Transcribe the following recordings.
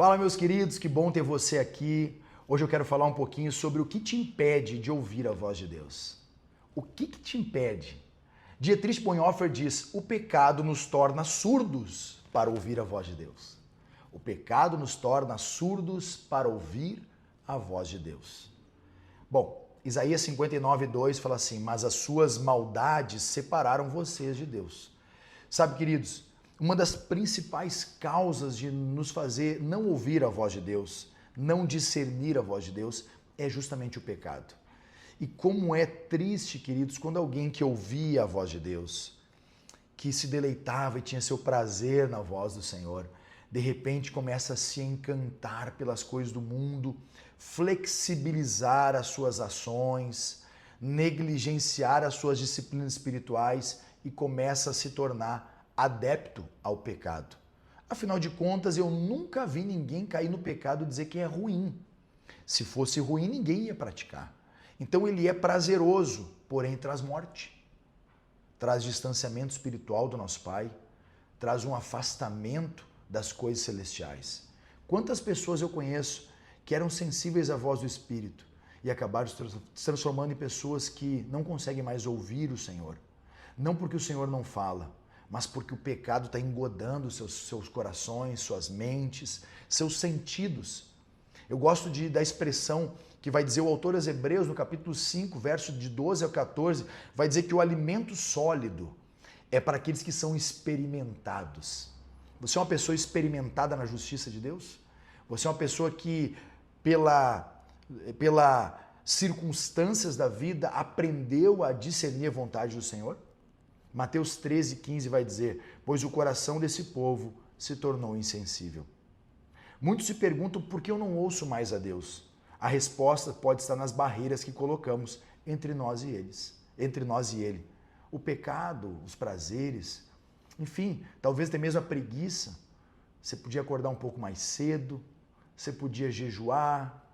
Fala, meus queridos, que bom ter você aqui. Hoje eu quero falar um pouquinho sobre o que te impede de ouvir a voz de Deus. O que te impede? Dietrich Bonhoeffer diz: o pecado nos torna surdos para ouvir a voz de Deus. O pecado nos torna surdos para ouvir a voz de Deus. Bom, Isaías 59:2 fala assim: mas as suas maldades separaram vocês de Deus. Sabe, queridos, uma das principais causas de nos fazer não ouvir a voz de Deus, não discernir a voz de Deus, é justamente o pecado. E como é triste, queridos, quando alguém que ouvia a voz de Deus, que se deleitava e tinha seu prazer na voz do Senhor, de repente começa a se encantar pelas coisas do mundo, flexibilizar as suas ações, negligenciar as suas disciplinas espirituais e começa a se tornar adepto ao pecado. Afinal de contas, eu nunca vi ninguém cair no pecado e dizer que é ruim. Se fosse ruim, ninguém ia praticar. Então ele é prazeroso, porém traz morte. Traz distanciamento espiritual do nosso Pai, traz um afastamento das coisas celestiais. Quantas pessoas eu conheço que eram sensíveis à voz do Espírito e acabaram se transformando em pessoas que não conseguem mais ouvir o Senhor. Não porque o Senhor não fala, mas porque o pecado está engodando seus corações, suas mentes, seus sentidos. Eu gosto da expressão que vai dizer o autor aos Hebreus, no capítulo 5, verso de 12 ao 14, vai dizer que o alimento sólido é para aqueles que são experimentados. Você é uma pessoa experimentada na justiça de Deus? Você é uma pessoa que, pela circunstâncias da vida, aprendeu a discernir a vontade do Senhor? Mateus 13:15 vai dizer: pois o coração desse povo se tornou insensível. Muitos se perguntam por que eu não ouço mais a Deus. A resposta pode estar nas barreiras que colocamos entre nós e Ele. O pecado, os prazeres, enfim, talvez até mesmo a preguiça. Você podia acordar um pouco mais cedo, você podia jejuar,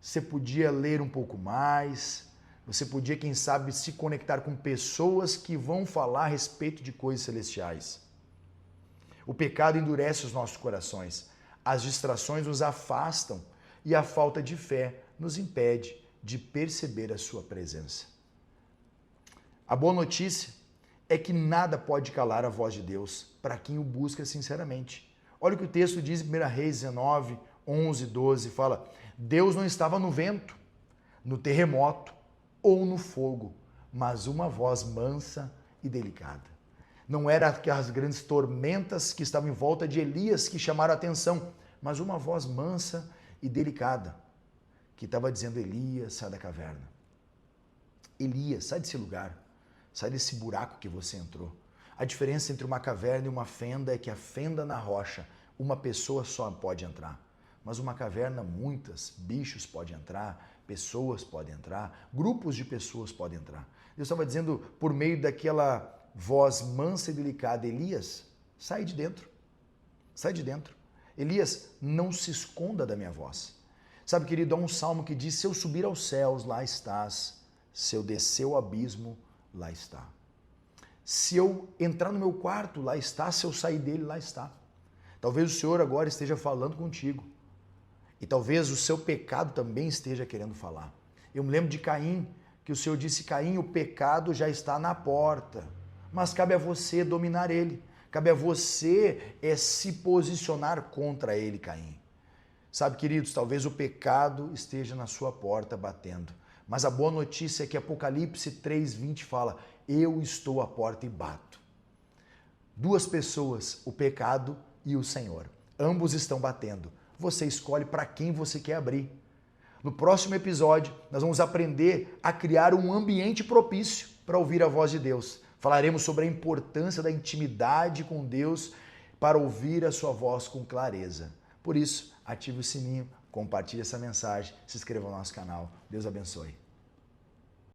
você podia ler um pouco mais. Você podia, quem sabe, se conectar com pessoas que vão falar a respeito de coisas celestiais. O pecado endurece os nossos corações, as distrações nos afastam e a falta de fé nos impede de perceber a sua presença. A boa notícia é que nada pode calar a voz de Deus para quem o busca sinceramente. Olha o que o texto diz em 1 Reis 19, 11, 12, fala: Deus não estava no vento, no terremoto, ou no fogo, mas uma voz mansa e delicada. Não eram aquelas grandes tormentas que estavam em volta de Elias que chamaram a atenção, mas uma voz mansa e delicada, que estava dizendo: Elias, sai da caverna. Elias, sai desse lugar, sai desse buraco que você entrou. A diferença entre uma caverna e uma fenda é que a fenda na rocha, uma pessoa só pode entrar. Mas uma caverna, muitos bichos podem entrar, pessoas podem entrar, grupos de pessoas podem entrar. Deus estava dizendo por meio daquela voz mansa e delicada: Elias, sai de dentro. Sai de dentro. Elias, não se esconda da minha voz. Sabe, querido, há um salmo que diz: se eu subir aos céus, lá estás. Se eu descer ao abismo, lá está. Se eu entrar no meu quarto, lá está. Se eu sair dele, lá está. Talvez o Senhor agora esteja falando contigo. E talvez o seu pecado também esteja querendo falar. Eu me lembro de Caim, que o Senhor disse: Caim, o pecado já está na porta, mas cabe a você dominar ele. Cabe a você se posicionar contra ele, Caim. Sabe, queridos, talvez o pecado esteja na sua porta batendo. Mas a boa notícia é que Apocalipse 3:20 fala: eu estou à porta e bato. Duas pessoas, o pecado e o Senhor. Ambos estão batendo. Você escolhe para quem você quer abrir. No próximo episódio, nós vamos aprender a criar um ambiente propício para ouvir a voz de Deus. Falaremos sobre a importância da intimidade com Deus para ouvir a sua voz com clareza. Por isso, ative o sininho, compartilhe essa mensagem, se inscreva no nosso canal. Deus abençoe.